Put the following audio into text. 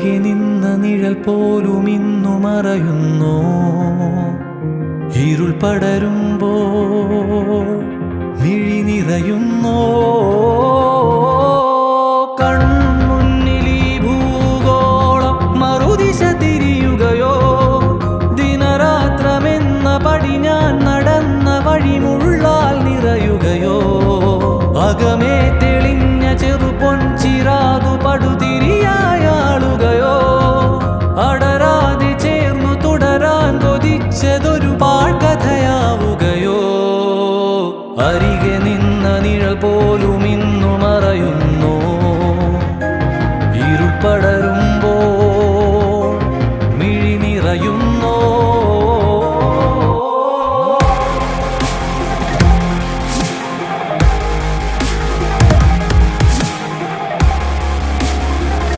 അരികെ നിന്ന നിഴൽ പോലും ഇന്നു മറയുന്നു. ഇരുൾ പടരുമ്പോൾ മിഴി നിറയുന്നോ. കൺമുന്നിൽ ഈ ഭൂഗോളം മറുദിശ തിരിയുകയോ. ദിനരാത്രമെന്ന പടി ഞാൻ നടന്ന വഴിമുള്ളാൽ നിറയുകയോ. അകമേ തെളിഞ്ഞ ചെറുപൊൻചിറാതു പടുതിരിയായാളുകയോ. അടരാതെ ചേർന്നു തുടരാൻ കൊതിച്ചതൊരു പാഴ്കഥയാവുകയോ. അരികെ നിന്ന നിഴൽ പോലും ഇന്നു മറയുന്നു. ഇരുൾ പടരും